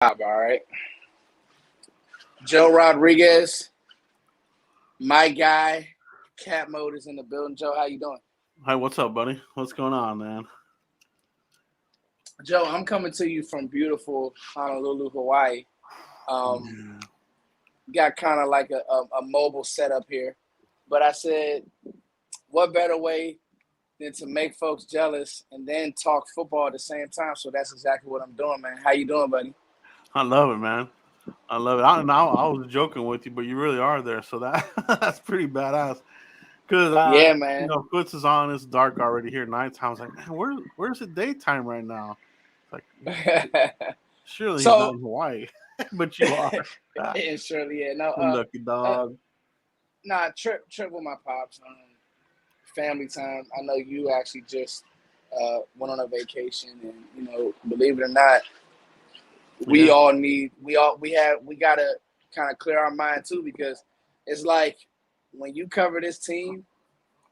All right. Joe Rodriguez, my guy, Cat Mode is in the building. Joe, how you doing? Hi, what's up, buddy? What's going on, man? Joe, I'm coming to you from beautiful Honolulu, Hawaii. Um, Yeah. got kind of like a mobile setup here, but I said, what better way than to make folks jealous and then talk football at the same time? So that's exactly what I'm doing, man. How you doing, buddy? I love it, man. I love it. I was joking with you, but you really are there, so that that's pretty badass. Cause Yeah, man. Foots is on. It's dark already here. Nighttime. I was like, man, where's it daytime right now? It's like, surely he's not So, in Hawaii, but you are. and surely, yeah. No, Lucky uh, dog. nah, trip with my pops. Family time. I know you actually just went on a vacation, and believe it or not, we Yeah, all need we gotta kind of clear our mind too because it's like when you cover this team,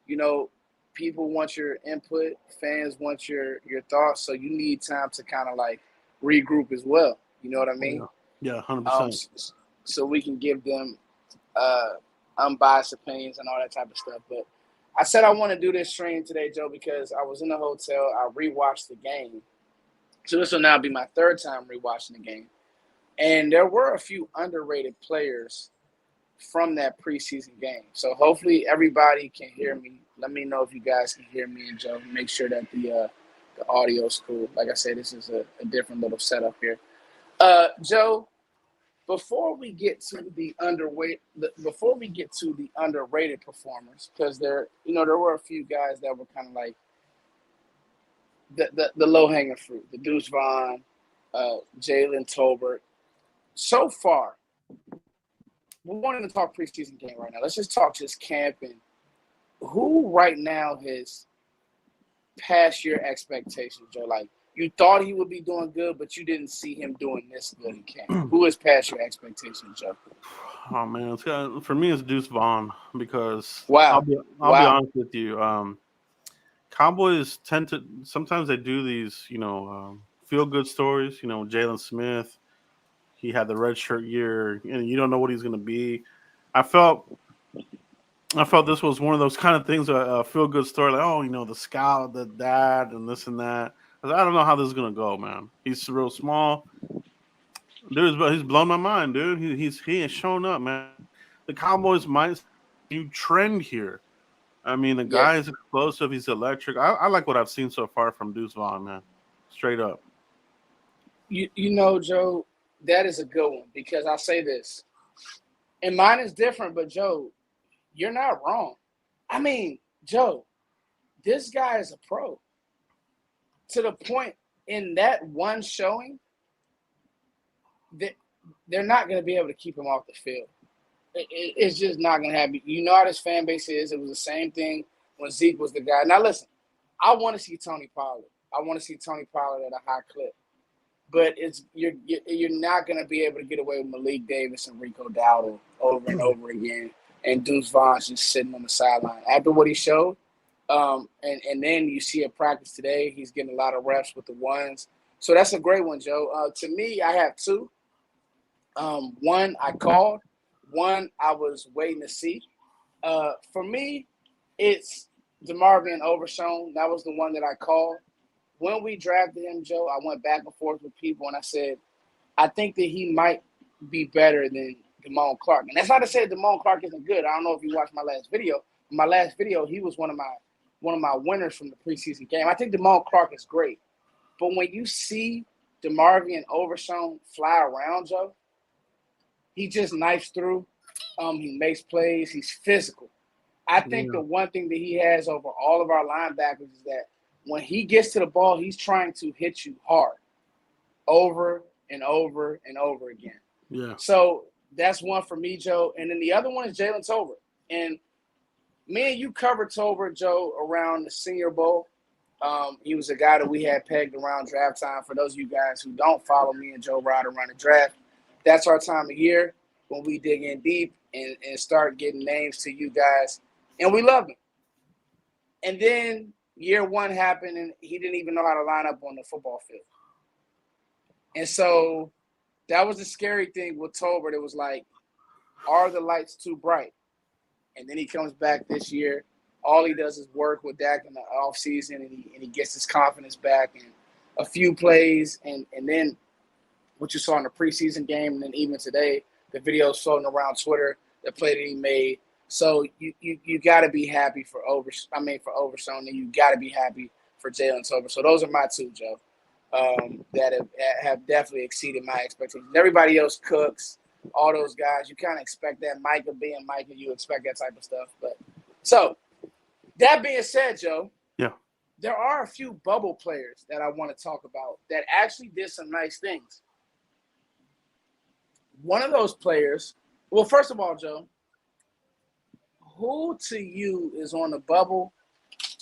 you know, people want your input, fans want your thoughts, so you need time to kind of like regroup as well. You know what I mean? yeah, yeah. 100%. So we can give them uh, unbiased opinions and all that type of stuff. But I said I want to do this stream today, Joe, because I was in the hotel. I rewatched the game. So this will now be my third time rewatching the game. And there were a few underrated players from that preseason game. So hopefully everybody can hear me. Let me know if you guys can hear me and Joe. Make sure that the audio is cool. Like I said, this is a different little setup here. Joe, before we get to before we get to the underrated performers, because there were a few guys that were kind of like the low hanging fruit, the Deuce Vaughn, Jalen Tolbert. So far, we wanted to talk preseason game right now. Let's just talk just camp and who right now has passed your expectations, Joe. Like you thought he would be doing good, but you didn't see him doing this good in camp. Who has passed your expectations, Joe? Oh man, for me it's Deuce Vaughn because Wow, I'll be wow. honest with you. Cowboys tend to sometimes they do these, feel good stories. Jalen Smith, he had the red shirt year, and you don't know what he's going to be. I felt I felt this was one of those kind of things, a feel good story, like the scout, the dad, and this and that. I don't know how this is going to go, man. He's real small, dude. He's blown my mind, dude. He has shown up, man. The Cowboys might new trend here. I mean, the Yeah. guy is explosive. He's electric. I like what I've seen so far from Deuce Vaughn, man. Straight up. Joe, that is a good one because I'll say this. And mine is different, but Joe, you're not wrong. I mean, Joe, this guy is a pro. To the point in that one showing that they're not going to be able to keep him off the field. It's just not going to happen. You know how this fan base is. It was the same thing when Zeke was the guy. Now, listen, I want to see Tony Pollard. I want to see Tony Pollard at a high clip. But you're not going to be able to get away with Malik Davis and Rico Dowdle over and over again, and Deuce Vaughn's just sitting on the sideline after what he showed. And then you see at practice today, he's getting a lot of reps with the ones. So that's a great one, Joe. To me, I have two. One I called, one I was waiting to see. For me, it's DeMarvion Overshown. That was the one that I called. When we drafted him, Joe, I went back and forth with people, and I said, I think that he might be better than Damone Clark. And that's not to say that Damone Clark isn't good. I don't know if you watched my last video. In my last video, he was one of my winners from the preseason game. I think Damone Clark is great. But when you see DeMarvion Overshown fly around, Joe, he just knifes through. He makes plays. He's physical. I think Yeah. the one thing that he has over all of our linebackers is that when he gets to the ball, he's trying to hit you hard over and over and over again. Yeah. So that's one for me, Joe. And then the other one is Jalen Tolbert. And me and you covered Tolbert, Joe, around the Senior Bowl. He was a guy that we had pegged around draft time. For those of you guys who don't follow me and Joe Rod around the draft, that's our time of year when we dig in deep and start getting names to you guys. And we love him. And then year one happened, and he didn't even know how to line up on the football field. And so that was the scary thing with Tolbert. It was like, are the lights too bright? And then he comes back this year. All he does is work with Dak in the offseason, and he gets his confidence back and a few plays. And then what you saw in the preseason game, and then even today, the videos floating around Twitter, the play that he made. So you got to be happy for Overshown, and you got to be happy for Jalen Tolbert. So those are my two, Joe, that have definitely exceeded my expectations. Everybody else cooks. All those guys, you kind of expect that. Micah being Micah, you expect that type of stuff. But so that being said, Joe, yeah, there are a few bubble players that I want to talk about that actually did some nice things. One of those players, well, first of all, Joe, who to you is on the bubble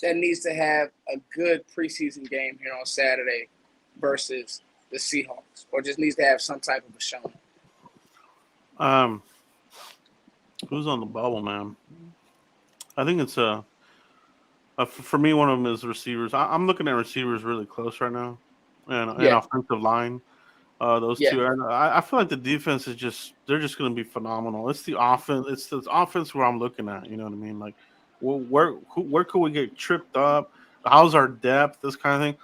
that needs to have a good preseason game here on Saturday versus the Seahawks, or just needs to have some type of a showing? Who's on the bubble, man? I think it's for me, one of them is receivers. I'm looking at receivers really close right now, and offensive line. Those two. And I feel like the defense is they're just going to be phenomenal. It's the offense. It's the offense where I'm looking at. You know what I mean? Like, where could we get tripped up? How's our depth? This kind of thing.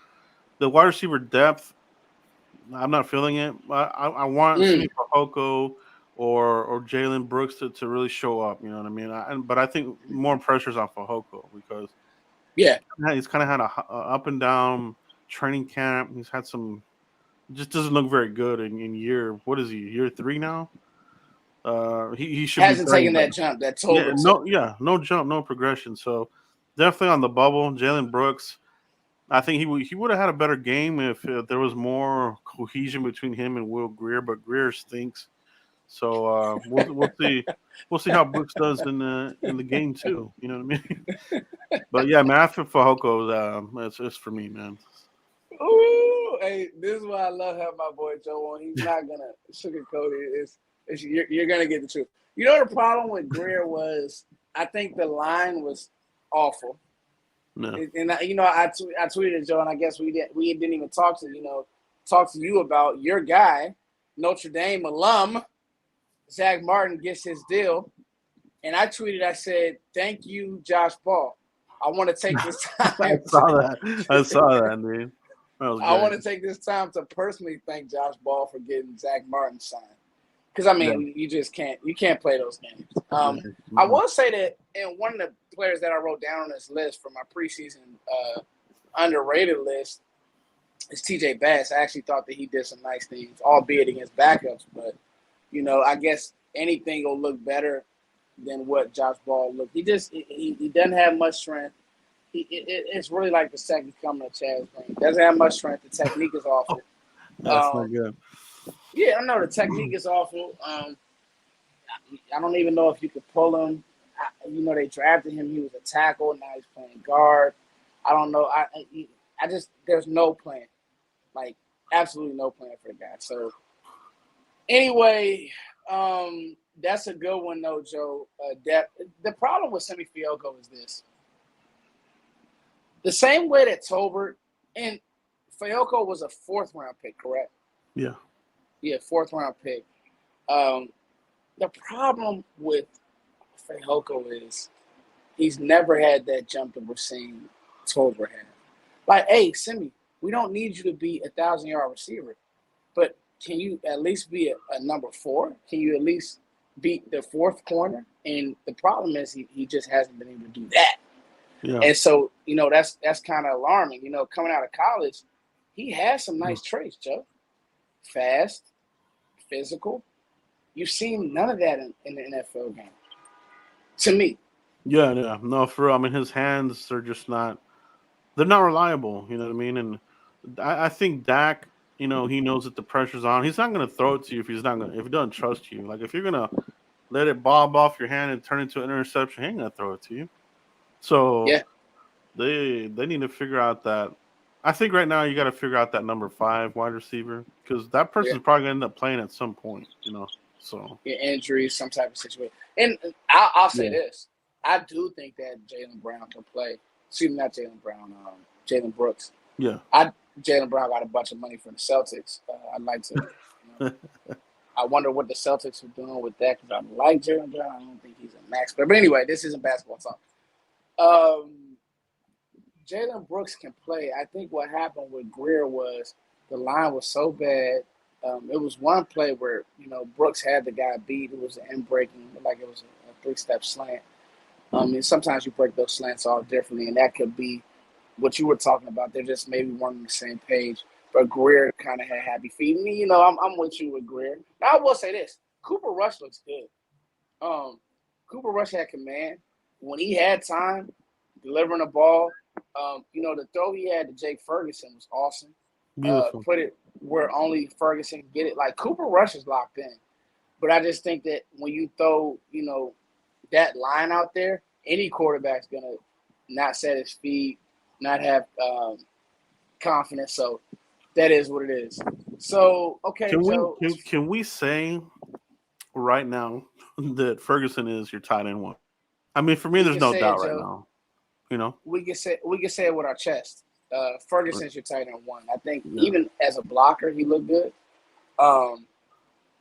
The wide receiver depth, I'm not feeling it. I want Simi Fehoko or Jalen Brooks to really show up. You know what I mean? But I think more pressure's on Fehoko because he's kind of had a up and down training camp. He's had some. Just doesn't look very good in year. What is he? Year 3 now. He should hasn't be taken that jump. That Tolbert. No jump, no progression. So definitely on the bubble. Jalen Brooks. I think he would have had a better game if there was more cohesion between him and Will Greer, but Greer stinks. So we'll see. We'll see how Brooks does in the game too. You know what I mean? But yeah, man, after Fehoko, it's for me, man. Ooh, hey, this is why I love having my boy Joe on. He's not gonna sugarcoat it. You're gonna get the truth. You know the problem with Greer was, I think the line was awful. No. And I tweeted Joe, and I guess we didn't even talk to you about your guy, Notre Dame alum, Zach Martin gets his deal, and I tweeted, I said, "Thank you, Josh Ball. I want to take this time." I saw that, dude. I want to take this time to personally thank Josh Ball for getting Zach Martin signed. Because, I mean, you just can't play those games. I will say that, and one of the players that I wrote down on this list for my preseason underrated list is TJ Bass. I actually thought that he did some nice things, albeit against backups. But, I guess anything will look better than what Josh Ball looked. He doesn't have much strength. It's really like the second coming of Chaz Green. Doesn't have much strength. The technique is awful. That's not good. Yeah, I know the technique is awful. I don't even know if you could pull him. They drafted him. He was a tackle. Now he's playing guard. I don't know. I just there's no plan, like absolutely no plan for the guy. So anyway, that's a good one though, Joe. The problem with Simi Fehoko is this. The same way that Tolbert and Fehoko was a 4th round pick, correct? Yeah. Yeah, 4th round pick. The problem with Fehoko is he's never had that jump that we're seeing Tolbert have. Like, hey, Simi, we don't need you to be 1,000-yard receiver, but can you at least be a number 4? Can you at least beat the 4th corner? And the problem is he just hasn't been able to do that. Yeah. And so, that's kind of alarming. Coming out of college, he has some nice traits, Joe. Fast, physical. You've seen none of that in the NFL game. To me. Yeah. No, for real. I mean, his hands are just they're not reliable. You know what I mean? And I think Dak, he knows that the pressure's on. He's not going to throw it to you if he doesn't trust you. Like, if you're going to let it bob off your hand and turn into an interception, he ain't going to throw it to you. So they need to figure out that. I think right now you got to figure out that number 5 wide receiver because that person's probably going to end up playing at some point, So injury, some type of situation. And I'll say this: I do think that Jaylen Brown can play. Excuse me, not Jaylen Brown. Jalen Brooks. Yeah. Jaylen Brown got a bunch of money from the Celtics. I'd like to I wonder what the Celtics are doing with that because I like Jalen Brown. I don't think he's a max player. But anyway, this isn't basketball talk. Um, Jalen Brooks can play. I think what happened with Greer was the line was so bad. It was one play where Brooks had the guy beat. It was an end breaking, like it was a 3-step slant. And sometimes you break those slants off differently, and that could be what you were talking about. They're just maybe weren't on the same page. But Greer kind of had happy feet. And, I'm with you with Greer. Now, I will say this. Cooper Rush looks good. Cooper Rush had command. When he had time, delivering the ball, the throw he had to Jake Ferguson was awesome. Beautiful. Put it where only Ferguson can get it. Like, Cooper Rush is locked in. But I just think that when you throw, that line out there, any quarterback's going to not set his feet, not have confidence. So that is what it is. So, okay, Can we Joe. can we say right now that Ferguson is your tight end one? I mean, for me, We there's can no say it, doubt right Joe. now. You know, We can say it with our chest. Ferguson's your tight end one. I think yeah. even as a blocker, he looked good. Um,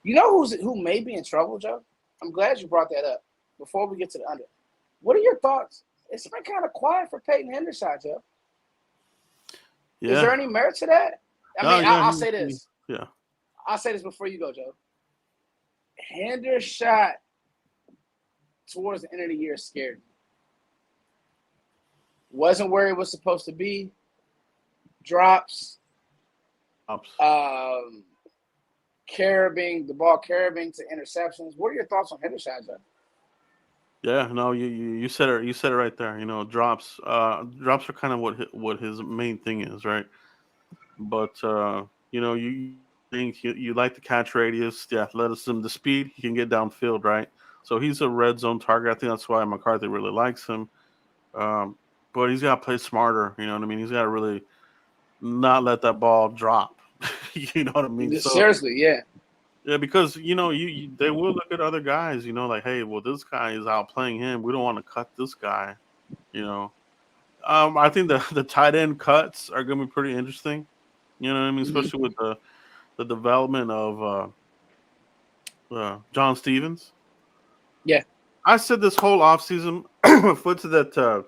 who may be in trouble, Joe? I'm glad you brought that up. Before we get to the under, what are your thoughts? It's been kind of quiet for Peyton Hendershot, Joe. Is Yeah. there any merit to that? I Oh mean, yeah. I'll say this. Yeah. I'll say this before you go, Joe. Hendershot towards the end of the year scared me. Wasn't where he was supposed to be. Drops. Ops. The ball carrying to interceptions. What are your thoughts on Hendershot, Joe? Yeah. No, you said it. You said it right there. Drops. Drops are kind of what his main thing is, right? But you think you like the catch radius, the athleticism, the speed. He can get downfield, right? So he's a red zone target. I think that's why McCarthy really likes him. Um, but he's got to play smarter. You know what I mean? He's got to really not let that ball drop. You know what I mean? So Seriously, yeah. yeah, because they will look at other guys. Like, hey, well, this guy is outplaying him. We don't want to cut this guy. You know, I think the tight end cuts are going to be pretty interesting. You know what I mean? Mm-hmm. Especially with the development of John Stevens. Yeah. I said this whole offseason, foot to that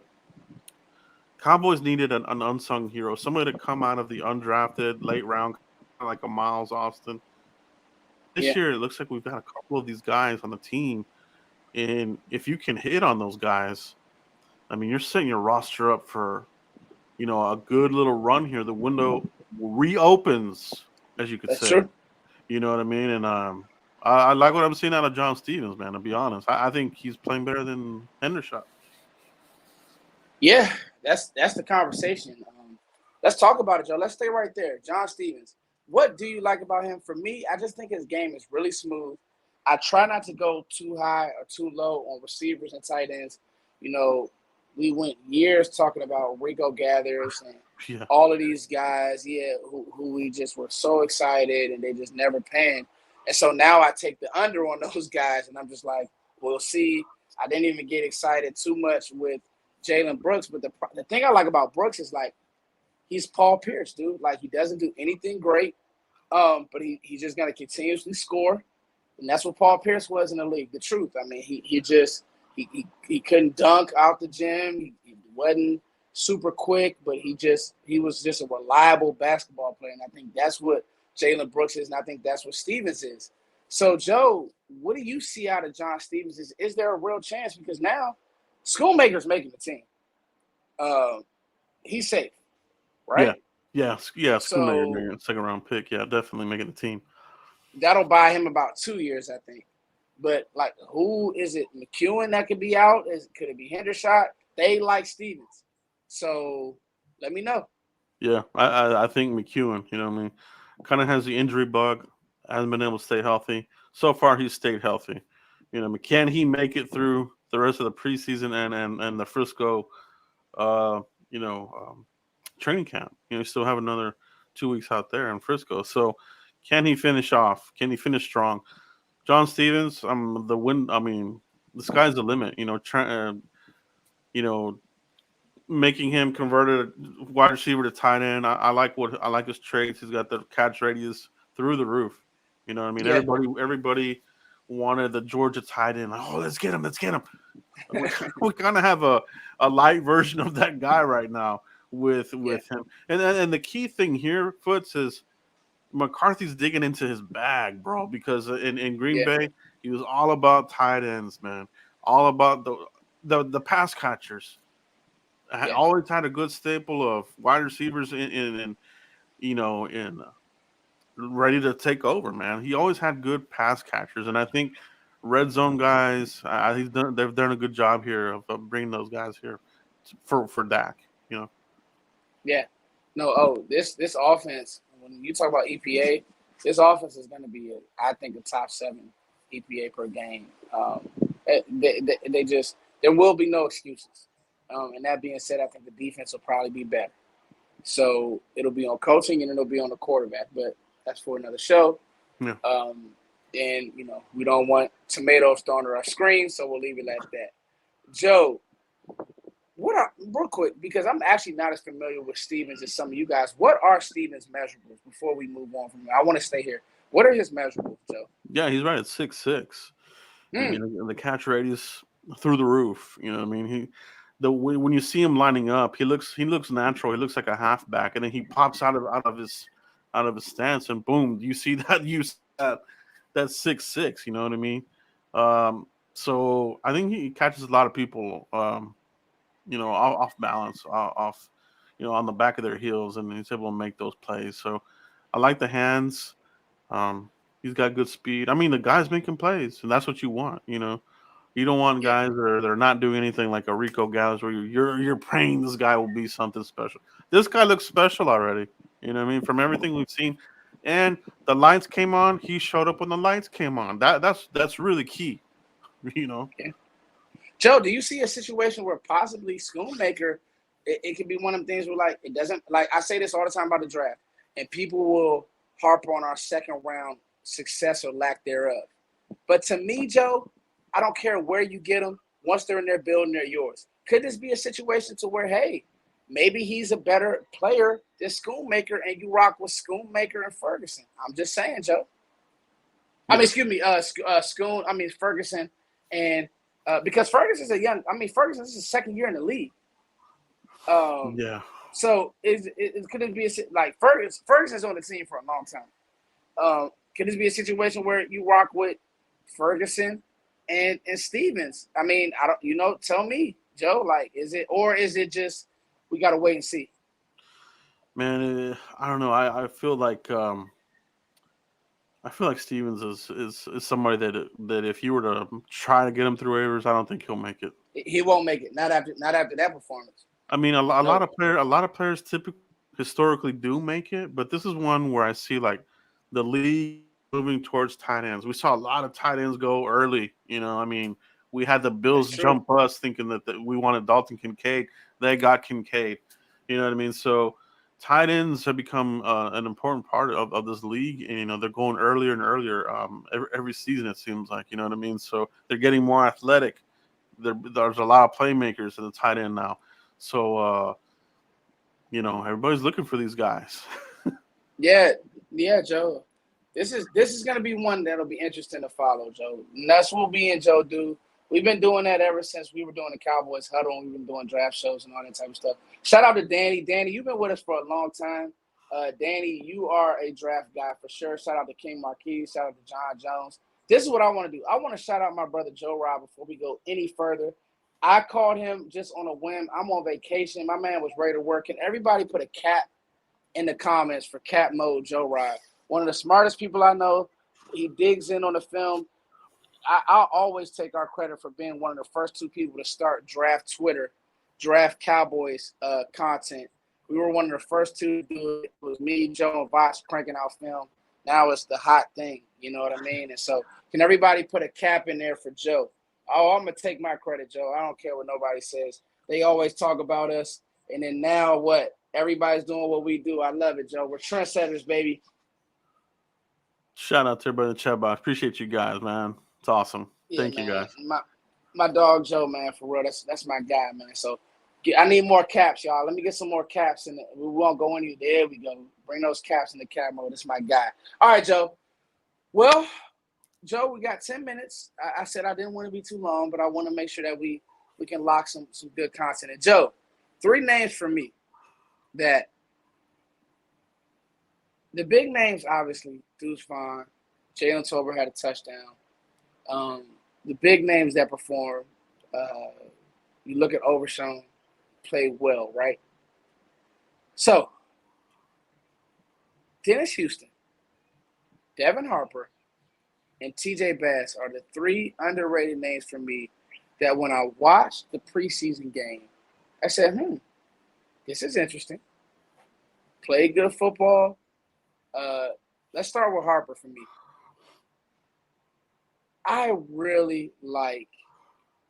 Cowboys needed an unsung hero, somebody to come out of the undrafted late round, like a Miles Austin. This Yeah. year, it looks like we've got a couple of these guys on the team, and if you can hit on those guys, I mean, you're setting your roster up for a good little run here. The window reopens, as you could That's say. true. You know what I mean? And I like what I'm seeing out of John Stevens, man. To be honest, I think he's playing better than Hendershot. Yeah, that's the conversation. Let's talk about it, Joe. Let's stay right there. John Stevens. What do you like about him? For me, I just think his game is really smooth. I try not to go too high or too low on receivers and tight ends. You know, we went years talking about Rico Gathers and Yeah, all of these guys, yeah, who we just were so excited and they just never panned. And so now I take the under on those guys, and I'm just like, we'll see. I didn't even get excited too much with Jalen Brooks, but the thing I like about Brooks is like he's Paul Pierce, dude. Like he doesn't do anything great, but he's just gonna continuously score, and that's what Paul Pierce was in the league. The truth. I mean, he couldn't dunk out the gym. He wasn't super quick, but he was just a reliable basketball player, and I think that's what Jalen Brooks is, and I think that's what Stevens is. So, Joe, what do you see out of John Stevens? Is there a real chance? Because now Schoolmaker's making the team. Uh, he's safe, yeah, right? yeah. So Schoonmaker, second round pick. Yeah, definitely making the team. that'll buy him about 2 years, I think. But like, who is it? McEwen that could be out? Could it be Hendershot? They like Stevens, so let me know. Yeah, I think McEwen. You know what I mean? Kind of has the injury bug. Hasn't been able to stay healthy. So far, he's stayed healthy. Can he make it through the rest of the preseason and the Frisco, uh, you know, um, training camp? You still have another 2 weeks out there in Frisco. So, can he finish off? Can he finish strong? John Stevens, the win. I mean, the sky's the limit. You know, making him converted wide receiver to tight end. I like his traits. He's got the catch radius through the roof. You know what I mean? Yeah. Everybody wanted the Georgia tight end. Like, oh, let's get him. We, we kind of have a light version of that guy right now with Yeah. him. And the key thing here, Foots, is McCarthy's digging into his bag, bro, because in Green Yeah. Bay, he was all about tight ends, man. All about the pass catchers. I Yeah. always had a good staple of wide receivers in you know, in ready to take over, man. He always had good pass catchers, and I think red zone guys, they've done a good job here of bringing those guys here for Dak. You know, Yeah. No, this offense, when you talk about EPA, this offense is going to be, I think, a top 7 EPA per game. They just, there will be no excuses. And that being said, I think the defense will probably be better. So it'll be on coaching and it'll be on the quarterback, but that's for another show. yeah, And, we don't want tomatoes thrown on our screen, so we'll leave it at that. Joe, real quick, because I'm actually not as familiar with Stevens as some of you guys. What are Stevens' measurables before we move on from here? I want to stay here. What are his measurables, Joe? yeah, he's right at 6'6". I Hmm. mean, the catch radius through the roof. You know, what I mean, when you see him lining up, he looks natural. He looks like a halfback, and then he pops out of his stance, and boom, you see that 6'6". You know what I mean? So I think he catches a lot of people, off balance, off, on the back of their heels, and he's able to make those plays. So I like the hands. Um, he's got good speed. I mean, the guy's making plays, and that's what you want. You don't want Yeah. guys that are not doing anything like a Rico Gallows where you're praying this guy will be something special. This guy looks special already. You know what I mean? From everything we've seen, and the lights came on. He showed up when the lights came on. That's really key. You know? Yeah. Joe, do you see a situation where possibly Schoonmaker, it could be one of them things where, like, it doesn't, like, I say this all the time about the draft, and people will harp on our second round success or lack thereof. But to me, Joe, I don't care where you get them. Once they're in their building, they're yours. Could this be a situation to where, hey, maybe he's a better player than Schoonmaker, and you rock with Schoonmaker and Ferguson? I'm just saying, Joe. I mean, Yeah. excuse me, Ferguson, and because Ferguson's Ferguson's his second year in the league. Yeah. So could it be like Ferguson's on the team for a long time? Could this be a situation where you rock with Ferguson and Stevens? I mean, I don't, tell me, Joe. Like, is it just we got to wait and see? Man, I don't know. I feel like Stevens is somebody that if you were to try to get him through waivers, I don't think he'll make it. He won't make it. Not after that performance. I mean, No. a lot of players typically historically do make it, but this is one where I see like the league moving towards tight ends. We saw a lot of tight ends go early. I mean, we had the That's Bills true. jump us thinking that we wanted Dalton Kincaid. They got Kincaid. You know what I mean? So tight ends have become an important part of this league, and they're going earlier and earlier every season. It seems like, you know what I mean. So they're getting more athletic. There's a lot of playmakers at the tight end now. So everybody's looking for these guys. Yeah, yeah, Joe. This is gonna be one that'll be interesting to follow, Joe. And that's what we and Joe do. We've been doing that ever since we were doing the Cowboys huddle, and we've been doing draft shows and all that type of stuff. Shout out to Danny. Danny, you've been with us for a long time. Danny, you are a draft guy for sure. Shout out to King Marquis. Shout out to John Jones. This is what I want to do. I want to shout out my brother Joe Rob before we go any further. I called him just on a whim. I'm on vacation. My man was ready to work, and everybody put a cap in the comments for Cap Mode Joe Rod. One of the smartest people I know. He digs in on the film. I'll always take our credit for being one of the first 2 people to start Draft Twitter, Draft Cowboys content. We were one of the first 2 to do it. It was me, Joe, and Vox cranking out film. Now it's the hot thing. You know what I mean? And so can everybody put a cap in there for Joe? Oh, I'm going to take my credit, Joe. I don't care what nobody says. They always talk about us. And then now what? Everybody's doing what we do. I love it, Joe. We're trendsetters, baby. Shout out to everybody in the chat box. Appreciate you guys, man. It's awesome. Yeah, Thank you man. guys. My dog Joe, man, for real. That's my guy, man. So I need more caps, y'all. Let me get some more caps, and we won't go any. There we go. Bring those caps in the cap mode. That's my guy. All right, Joe. Well, Joe, we got 10 minutes. I said I didn't want to be too long, but I want to make sure that we can lock some good content in. Joe, 3 names for me that the big names, obviously, Deuce Vaughn, Jalen Tolbert had a touchdown. The big names that perform, you look at Overshown, played well, right? So, Dennis Houston, Devin Harper, and TJ Bass are the 3 underrated names for me that when I watched the preseason game, I said, this is interesting. Played good football. Let's start with Harper for me. I really like,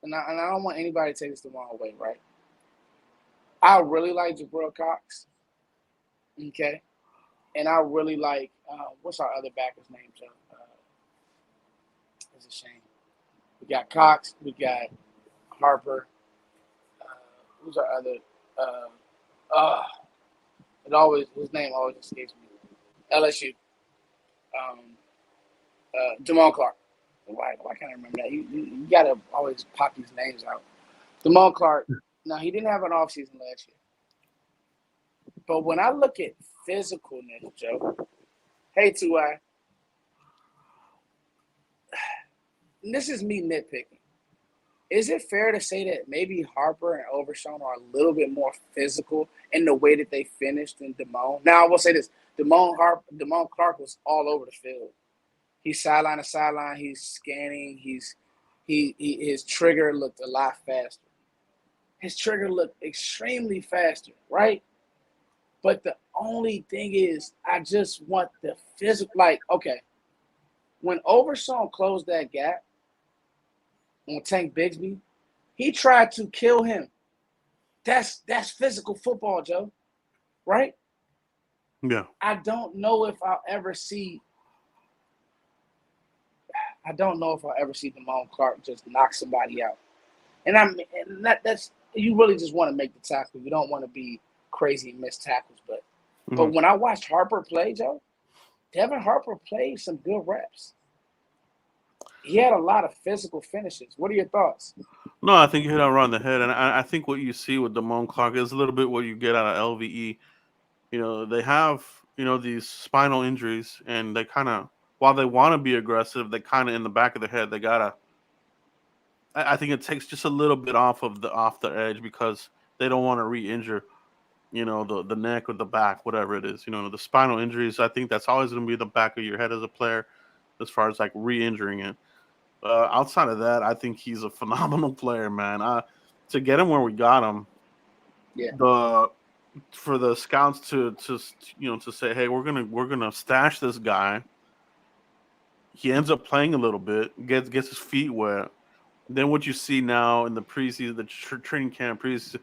and I don't want anybody to take this the wrong way, right? I really like Jabril Cox, okay? And I really like, what's our other backer's name, Joe? It's a shame. We got Cox, we got Harper. Who's our other? His name always escapes me. LSU. Jamal Clark. Why can't I remember that? You got to always pop these names out. Jamal Clark. Now, he didn't have an offseason last year. But when I look at physicalness, Joe, hey, 2I, this is me nitpicking. Is it fair to say that maybe Harper and Overshown are a little bit more physical in the way that they finished than Damone? Now, I will say this. Damone Clark was all over the field. He's sideline to sideline. He's scanning. His trigger looked a lot faster. His trigger looked extremely faster, right? But the only thing is, I just want the physical. Like, okay, when Overshown closed that gap on Tank Bigsby, he tried to kill him. That's physical football, Joe, right? Yeah. I don't know if I'll ever see Damone Clark just knock somebody out. And that's you really just want to make the tackle. You don't want to be crazy and miss tackles. But when I watched Harper play, Joe, Devin Harper played some good reps. He had a lot of physical finishes. What are your thoughts? No, I think you hit it right on the head, and I think what you see with Damone Clark is a little bit what you get out of LVE. They have these spinal injuries, and they kind of, while they want to be aggressive, they kind of in the back of their head they gotta. I think it takes just a little bit off the edge because they don't want to re-injure, the neck or the back, whatever it is. The spinal injuries. I think that's always going to be the back of your head as a player, as far as like re-injuring it. Outside of that, I think he's a phenomenal player, man. To get him where we got him, Yeah. For the scouts to say, hey, we're gonna stash this guy. He ends up playing a little bit, gets his feet wet. Then what you see now in the preseason, the training camp preseason,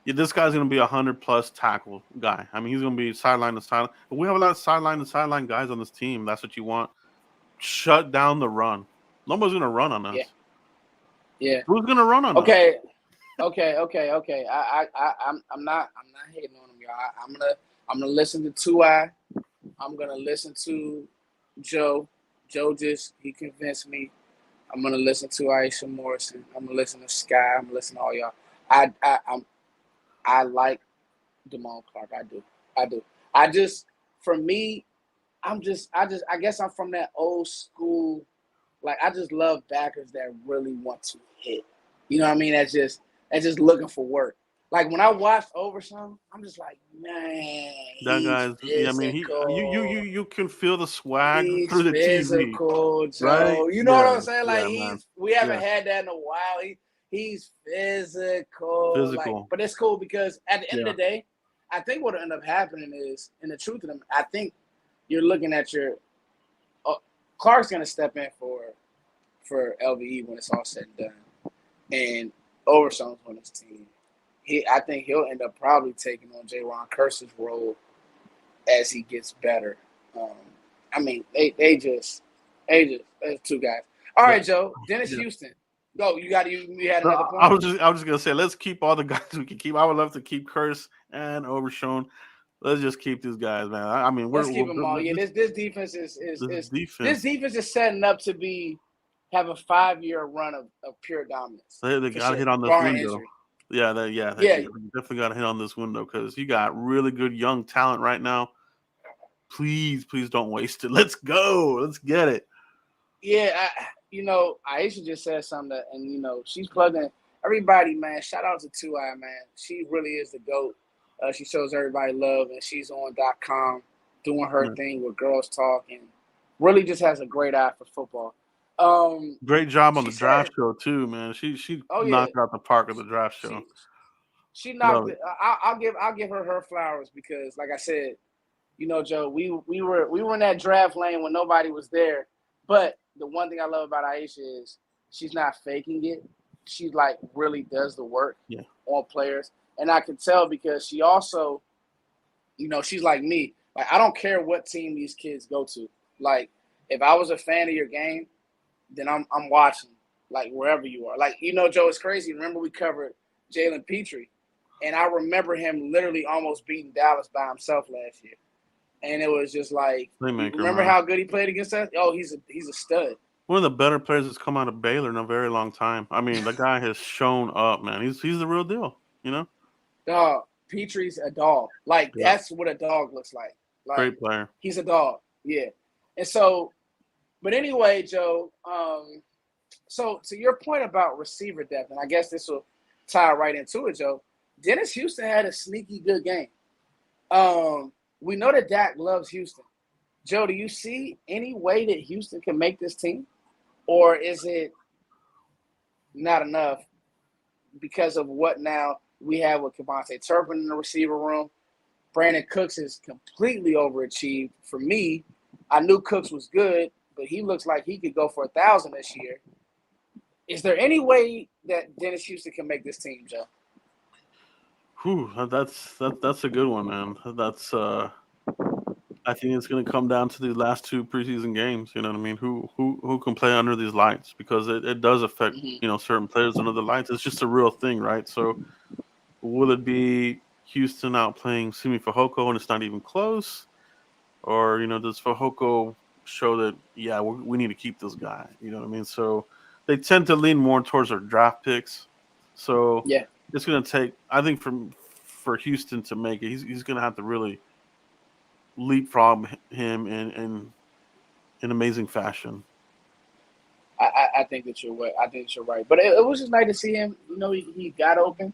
this guy's gonna be 100+ tackle guy. I mean, he's gonna be sideline to sideline. But we have a lot of sideline to sideline guys on this team. That's what you want. Shut down the run. Nobody's gonna run on us. Yeah. Who's gonna run on us? Okay. I'm not hating on him, y'all. I'm gonna listen to 2I. I'm gonna listen to Joe. He convinced me. I'm gonna listen to Aisha Morrison. I'm gonna listen to Sky. I'm gonna listen to all y'all. I like Damone Clark. I do. I just, for me, I guess I'm from that old school. Like, I just love backers that really want to hit. You know what I mean? That's just looking for work. Like, when I watched Overshown, I'm just like, man, That he's guy's. I mean, physical. you can feel the swag He's through the TV, physical, right? Joe. You know what Yeah, I'm saying? Like, man. we haven't Yeah, had that in a while. He's physical. Like, physical. but it's cool because at the end Yeah, of the day, I think what'll end up happening is, in the truth of them, I think you're looking at your Clark's gonna step in for LVE when it's all said and done, and Overshown's on his team. I think he'll end up probably taking on J-Ron Curse's role as he gets better. I mean, they just there's 2 guys. All right, Joe. Dennis yeah. Houston. Go. You had No, another point? I was just gonna say, let's keep all the guys we can keep. I would love to keep Curse and Overshown. Let's just keep these guys, man. I mean, Let's keep them all. Yeah, this defense defense. is setting up to have a 5-year run of pure dominance. They for got to sure, hit on this barring window. injury. Yeah, they definitely got to hit on this window because you got really good young talent right now. Please don't waste it. Let's go. Let's get it. Yeah, Aisha just said something, and she's plugging everybody, man. Shout out to 2i, man. She really is the GOAT. She shows everybody love, and she's on .com doing her thing with Girls Talk, and really just has a great eye for football. Great job on the draft show too, man. She knocked out the park of the draft show. She knocked it. I'll give her flowers because, like I said, Joe, we were in that draft lane when nobody was there. But the one thing I love about Aisha is she's not faking it. She really does the work on players, and I can tell because she also, she's like me. Like, I don't care what team these kids go to. Like, if I was a fan of your game, then I'm watching, like, wherever you are. Like, Joe, it's crazy. Remember we covered Jalen Petrie, and I remember him literally almost beating Dallas by himself last year. And it was just like, remember how good he played against us? Oh, he's a stud. One of the better players that's come out of Baylor in a very long time. I mean, the guy has shown up, man. He's the real deal, Dog, Petrie's a dog. Like, that's what a dog looks like. Great player. He's a dog, yeah. And so, but anyway, Joe, so to your point about receiver depth, and I guess this will tie right into it, Joe, Dennis Houston had a sneaky good game. We know that Dak loves Houston. Joe, do you see any way that Houston can make this team? Or is it not enough because of what now we have with Kevontae Turpin in the receiver room? Brandon Cooks is completely overachieved. For me, I knew Cooks was good, but he looks like he could go for 1,000 this year. Is there any way that Dennis Houston can make this team, Joe? Whew, that's a good one, man. That's I think it's going to come down to the last 2 preseason games. You know what I mean? Who can play under these lights? Because it does affect certain players under the lights. It's just a real thing, right? So will it be Houston outplaying Simi Fehoko and it's not even close, or does Fehoko show that we need to keep this guy? You know what I mean? So they tend to lean more towards their draft picks. So it's going to take, I think, for Houston to make it, he's going to have to really leapfrog him in amazing fashion. I think that you're right. I think that you're right. But it was just nice to see him. He got open.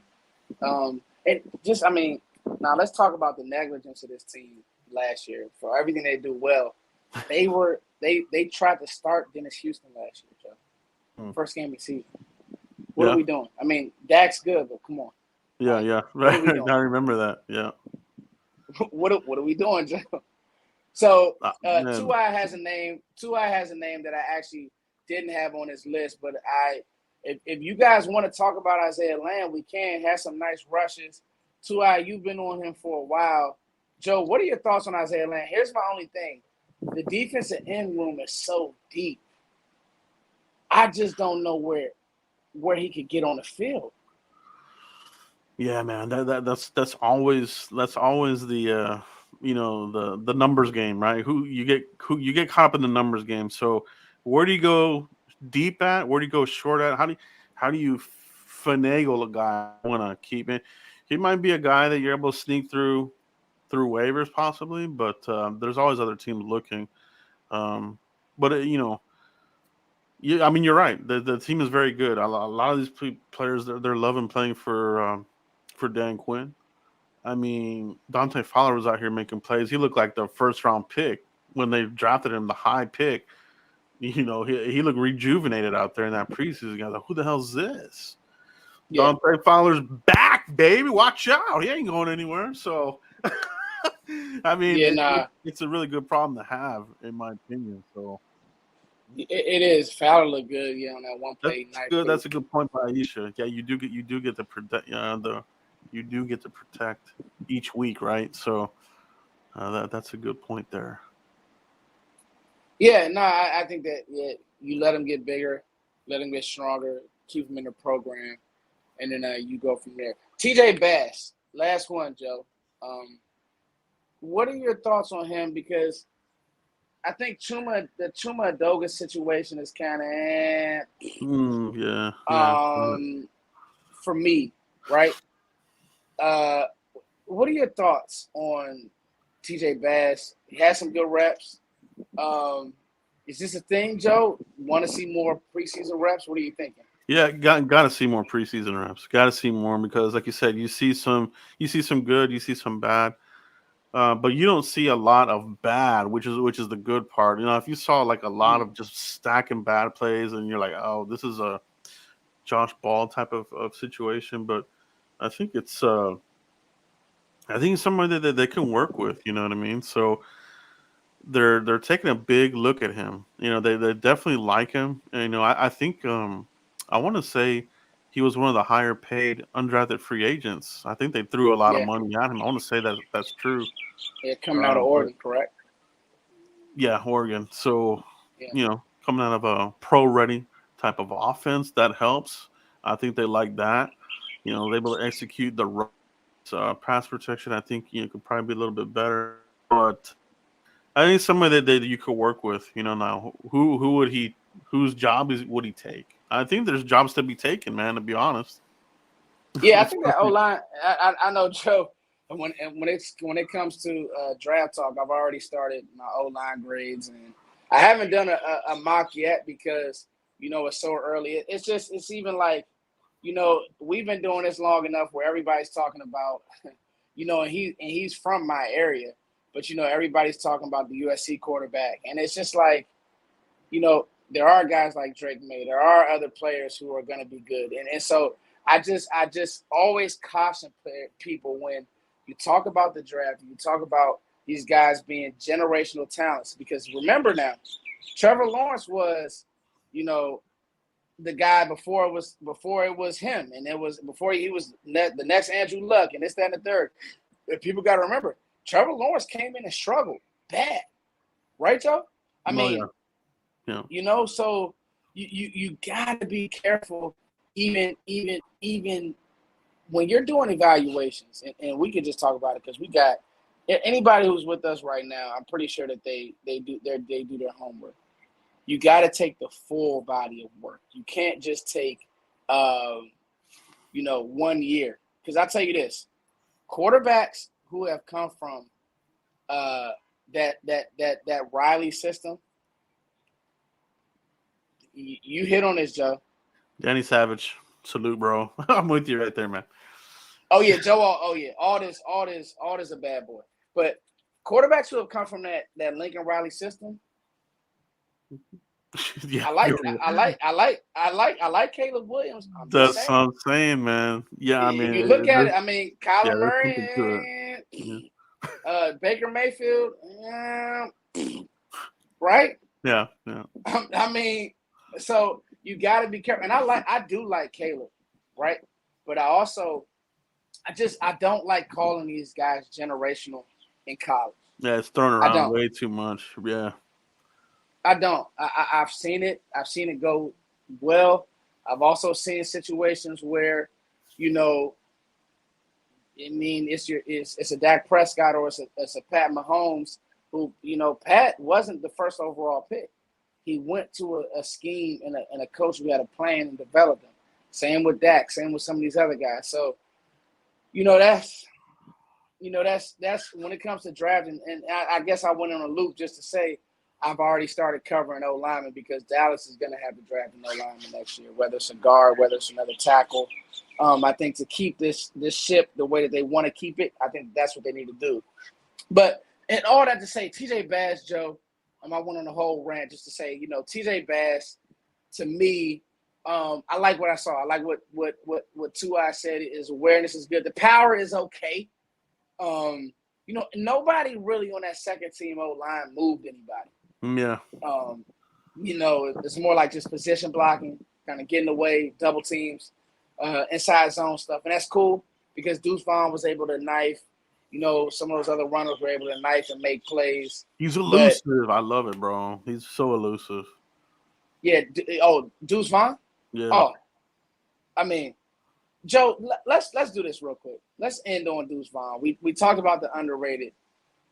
And just, now let's talk about the negligence of this team last year. For everything they do well, they tried to start Dennis Houston last year, Joe. First game of the season. What are we doing? Dak's good, but come on. Yeah. Right. I remember that. Yeah. What are we doing, Joe? So 2i has a name. 2i has a name that I actually didn't have on this list, but if you guys want to talk about Isaiah Lamb, we can. Have some nice rushes. 2i, you've been on him for a while. Joe, what are your thoughts on Isaiah Lamb? Here's my only thing. The defensive end room is so deep. I just don't know where he could get on the field. Yeah, man. That's always the the numbers game, right? Who you get caught up in the numbers game. So where do you go deep at? Where do you go short at? How do you finagle a guy I want to keep it? He might be a guy that you're able to sneak through waivers possibly, but there's always other teams looking. But you're right. The team is very good. A lot of these players they're loving playing for Dan Quinn. Dante Fowler was out here making plays. He looked like the first round pick when they drafted him, the high pick. He looked rejuvenated out there in that preseason. Guys, like, who the hell's this? Yeah. Dante Fowler's back, baby. Watch out. He ain't going anywhere. So, it's a really good problem to have, in my opinion. So, it is. Fowler looked good, on that one play. That's good. That's a good point by Aisha. Yeah, you do get to protect you do get to protect each week, right? So that's a good point there. Yeah, no, I think that you let them get bigger, let them get stronger, keep them in the program, and then you go from there. TJ Bass, last one, Joe. what are your thoughts on him? Because I think the Chuma Adoga situation is kind of Yeah. for me, right? Uh, what are your thoughts on TJ Bass? He has some good reps. Is this a thing, Joe? Want to see more preseason reps? What are you thinking? Yeah, got to see more preseason reps. Got to see more because, like you said, you see some good, you see some bad, but you don't see a lot of bad, which is the good part. You know, if you saw like a lot of just stacking bad plays, and you're like, oh, this is a Josh Ball type of situation, but I think it's uh, I think it's somebody that they can work with. You know what I mean? So they're taking a big look at him. You know, they definitely like him. And, you know, I think I want to say he was one of the higher paid undrafted free agents. I think they threw a lot of Yeah, money at him. I want to say that that's true. yeah, coming out of But Oregon, correct? yeah, Oregon. So Yeah, you know, coming out of a pro ready type of offense, that helps. I think they like that. You know, they're able to execute the pass protection. I think could probably be a little bit better, but I think somebody that you could work with. You know, now who would he? Whose job would he take? I think there's jobs to be taken, man. To be honest, yeah. I think that O especially line. I know, Joe. When it comes to draft talk, I've already started my O line grades, and I haven't done a mock yet because it's so early. It's even like we've been doing this long enough where everybody's talking about and he's from my area, but everybody's talking about the USC quarterback, and it's just like there are guys like Drake May. There are other players who are going to be good. And so I just always caution people when you talk about the draft, you talk about these guys being generational talents, because remember now, Trevor Lawrence was, the guy before it was him, and it was before he was the next Andrew Luck, and this, that, and the third. But people got to remember, Trevor Lawrence came in and struggled bad, right, Joe? I oh yeah, mean, yeah. so you got to be careful, even when you're doing evaluations, and we could just talk about it because we got anybody who's with us right now. I'm pretty sure that they do their homework. You got to take the full body of work. You can't just take 1 year, because I tell you this: quarterbacks who have come from that Riley system. You hit on this, Joe. Danny Savage, salute, bro. I'm with you right there, man. Oh yeah, Joe. Oh yeah, all this a bad boy. But quarterbacks who have come from that Lincoln Riley system, Yeah, I like Caleb Williams. I'm just that's what saying. I'm saying, man. Yeah, I If mean, you look at it, there's I mean, Kyler there's something to it. Murray, Yeah, Baker Mayfield, right? yeah. I mean, so you got to be careful. And I do like Caleb, right? But I don't like calling these guys generational in college. Yeah, it's thrown I around don't. way too much. Yeah, I don't. I've seen it. I've seen it go well. I've also seen situations where, you know, I mean, it's a Dak Prescott or it's a Pat Mahomes who, Pat wasn't the first overall pick. He went to a scheme and a coach who had a plan and developed him. Same with Dak. Same with some of these other guys. So, you know, that's that's when it comes to drafting. And I guess I went on a loop just to say I've already started covering O linemen because Dallas is going to have to draft an O lineman next year, whether it's a guard, whether it's another tackle. I think to keep this ship the way that they want to keep it, I think that's what they need to do. But and all that to say, TJ Bass, Joe, I went on the whole rant just to say, TJ Bass, to me, I like what I saw. I like what Tua said. His awareness is good. The power is okay. Nobody really on that second team O line moved anybody. yeah. Um, it's more like just position blocking, kind of getting away, double teams, inside zone stuff, and that's cool because Deuce Vaughn was able to knife. Some of those other runners were able to knife and make plays. He's But elusive. I love it, bro. He's so elusive. yeah, Deuce Vaughn. Yeah. Oh, I mean, Joe, let's do this real quick. Let's end on Deuce Vaughn. We talked about the underrated.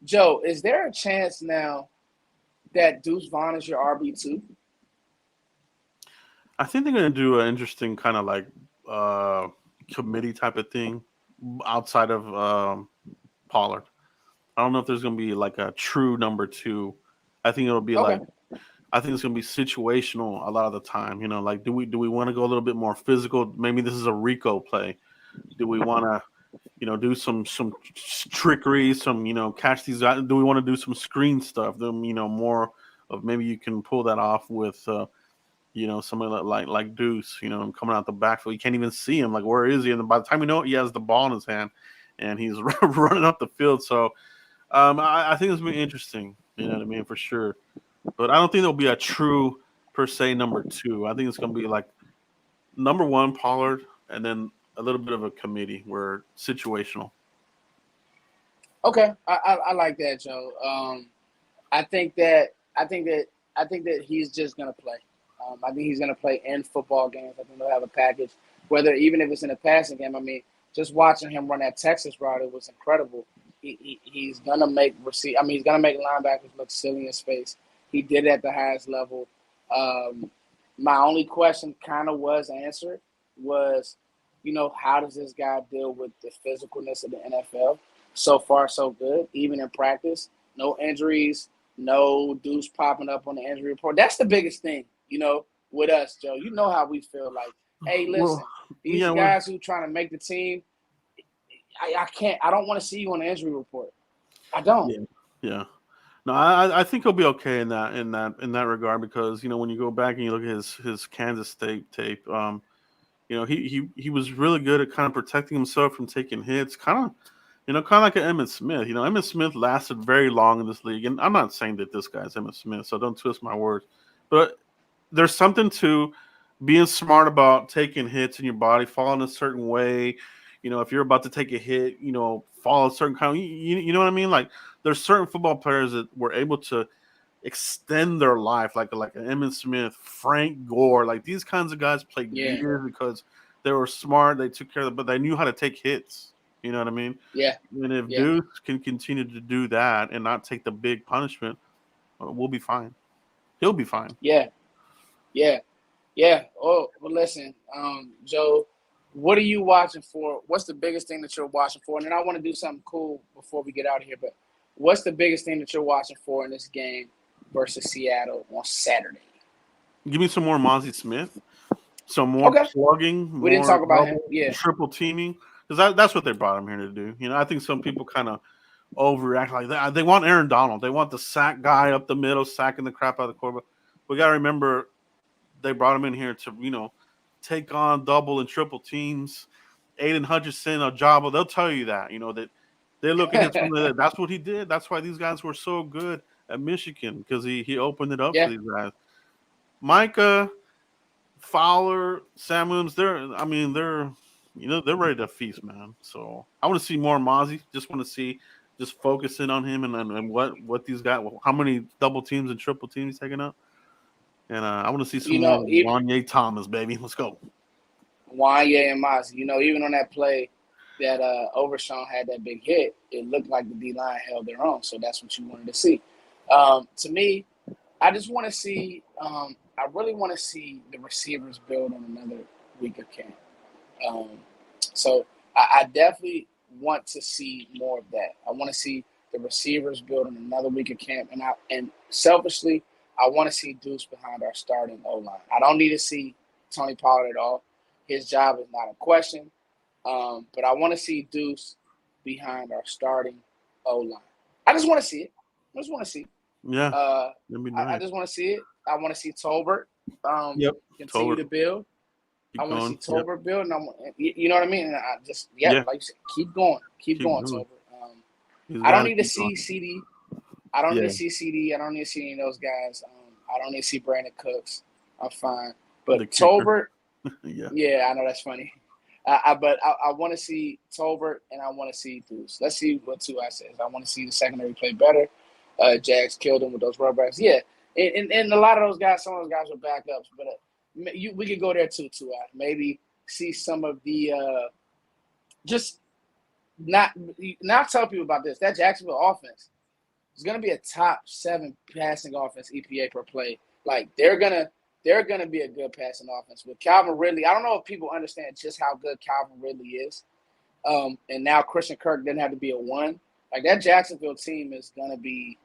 Joe, is there a chance now that Deuce Vaughn is your RB2? I think they're going to do an interesting kind of like uh, committee type of thing outside of Pollard. I don't know if there's going to be like a true number two. I think it'll be Okay. like I think it's going to be situational a lot of the time. You know, like do we want to go a little bit more physical? Maybe this is a Rico play. Do we want to do some trickery, some catch these guys? Do we want to do some screen stuff? Them more of maybe you can pull that off with somebody like Deuce, coming out the backfield. You can't even see him. Like, where is he? And by the time you know it, he has the ball in his hand and he's running up the field. So I think it's gonna be interesting. You know what I mean, for sure. But I don't think there'll be a true per se number two. I think it's gonna be like number one Pollard, and then a little bit of a committee where situational. Okay. I like that, Joe. I think that I think that I think that he's just gonna play. I think he's gonna play in football games. I think they'll have a package, whether even if it's in a passing game. I mean, just watching him run that Texas route, it was incredible. He's gonna make he's gonna make linebackers look silly in space. He did it at the highest level. Um, my only question kind of was answered was, how does this guy deal with the physicalness of the NFL? So far, so good. Even in practice, no injuries, no Deuce popping up on the injury report. That's the biggest thing, with us, Joe. You know how we feel like, hey, Well, listen, these yeah, well, guys who trying to make the team, I can't. I don't want to see you on the injury report. I don't. yeah, yeah. No, I think he'll be okay in that regard because when you go back and you look at his Kansas State tape, he was really good at kind of protecting himself from taking hits, kind of like an Emmitt Smith. Emmitt Smith lasted very long in this league, and I'm not saying that this guy's Emmitt Smith, so don't twist my words. But there's something to being smart about taking hits in your body, falling a certain way. If you're about to take a hit, fall a certain kind. You know what I mean? Like there's certain football players that were able to extend their life, like an Emmitt Smith, Frank Gore, like these kinds of guys played Yeah, years because they were smart, they took care of it, but they knew how to take hits. You know what I mean? yeah, And if yeah, Deuce can continue to do that and not take the big punishment, we'll be fine. He'll be fine. yeah, yeah, yeah. Oh, well, listen, Joe, what are you watching for? What's the biggest thing that you're watching for? And then I want to do something cool before we get out of here. But what's the biggest thing that you're watching for in this game versus Seattle on Saturday? Give me some more Mozzie Smith, some more Okay, plugging, we didn't more talk about him. double, Yeah, triple teaming, because that's what they brought him here to do. I think some people kind of overreact like that. They want Aaron Donald. They want the sack guy up the middle, sacking the crap out of the quarterback. We got to remember they brought him in here to, take on double and triple teams. Aiden Hutchinson, Ojabo, they'll tell you that, that they look at him something like that. That's what he did. That's why these guys were so good at Michigan because he opened it up for yeah. these guys. Micah, Fowler, Sam Williams, they're ready to feast, man. So I want to see more Mozzie. Just want to see, just focusing on him and what these guys, how many double teams and triple teams he's taking up. And I want to see some You more know, Wanye Thomas, baby. Let's go. Wanye and Moss, even on that play that Overshawn had that big hit, it looked like the D line held their own. So that's what you wanted to see. To me, I just want to see. I really want to see the receivers build on another week of camp. Um, so I definitely want to see more of that. I want to see the receivers build on another week of camp, and selfishly, I want to see Deuce behind our starting O line. I don't need to see Tony Pollard at all. His job is not in question, but I want to see Deuce behind our starting O line. I just want to see it. I just want to see. Yeah, Uh, that'd be I nice. just want to see it. I want to see Tolbert Yep. continue Tolbert, to build. I keep want to see going. Yep. Tolbert build, and you know what I mean. And I just, Yeah, like you said, keep keep going, going. Tolbert. He's I got don't to need to keep going. see CD. I don't need Yeah, to see CD. I don't need to see any of those guys. I don't need to see Brandon Cooks. I'm fine. But the kicker. Tolbert, Yeah, yeah, I know that's funny. But I want to see Tolbert and I want to see Deuce. Let's see what 2I says. I want to see the secondary play better. Jags killed him with those rubbers. Yeah, and a lot of those guys, some of those guys were backups, but we could go there too. 2I maybe see some of the just not tell people about this. That Jacksonville offense. is going to be a top 7 passing offense EPA per play. Like they're gonna be a good passing offense with Calvin Ridley. I don't know if people understand just how good Calvin Ridley is. And now Christian Kirk didn't have to be a 1. Like that Jacksonville team is going to be,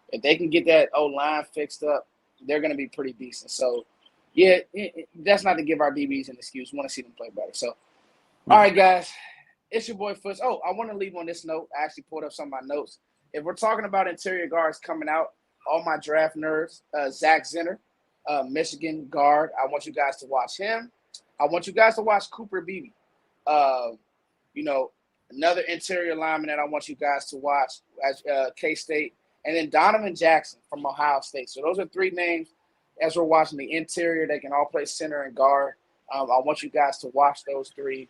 if they can get that O-line fixed up, they're going to be pretty decent. So, yeah, that's not to give our DBs an excuse. We want to see them play better. So, all right, guys, it's your boy Foots. Oh, I want to leave on this note. I actually pulled up some of my notes. If we're talking about interior guards coming out, all my draft nerds, Zach Zenner, Michigan guard, I want you guys to watch him. I want you guys to watch Cooper Beebe. Another interior lineman that I want you guys to watch as K-State, and then Donovan Jackson from Ohio State. So those are 3 names as we're watching the interior. They can all play center and guard. I want you guys to watch those 3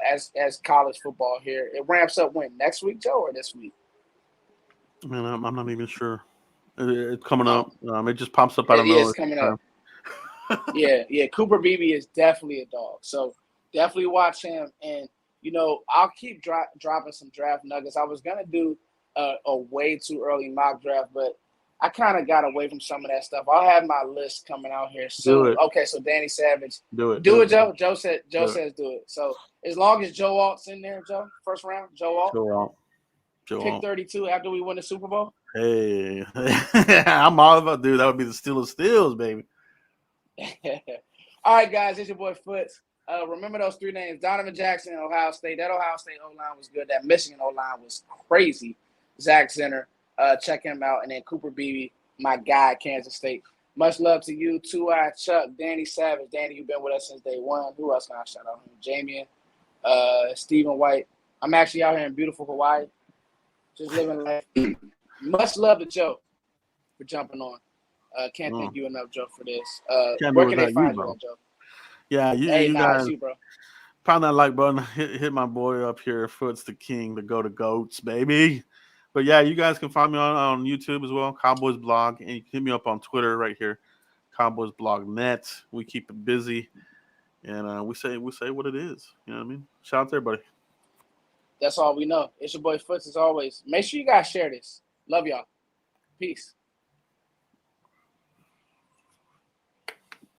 as college football here. It ramps up when? Next week, Joe, or this week? Man, I'm not even sure. It's coming up. It just pops up out of nowhere. nowhere. It's coming up. Yeah. Cooper Beebe is definitely a dog. So definitely watch him. And, I'll keep dropping some draft nuggets. I was going to do a way too early mock draft, but I kind of got away from some of that stuff. I'll have my list coming out here soon. Do it. Okay, so Danny Savage. Do it, Joe. Joe says do it. So as long as Joe Alt's in there, Joe, first round, Joe Alt. Pick 32 after we win the Super Bowl. Hey, I'm all about, dude. That would be the steal of steals, baby. All right, guys, it's your boy Foots. Remember those 3 names: Donovan Jackson, Ohio State. That Ohio State O-line was good. That Michigan O-line was crazy. Zach Zenner, check him out. And then Cooper Beebe, my guy, Kansas State. Much love to you, 2-Eye Chuck, Danny Savage. Danny, you've been with us since day 1. Who else can I shout out? Jamian, Stephen White. I'm actually out here in beautiful Hawaii, just living life. Much love to Joe for jumping on. Can't thank you enough, Joe, for this. Where can they find you, Joe? Yeah, you guys you, bro. pound that like button. Hit my boy up here. Foots the King, the goats, baby. But yeah, you guys can find me on YouTube as well, Cowboys Blog, and you can hit me up on Twitter right here, Cowboys Blog Net. We keep it busy, and we say what it is. You know what I mean? Shout out to everybody. That's all we know. It's your boy Foots as always. Make sure you guys share this. Love y'all. Peace.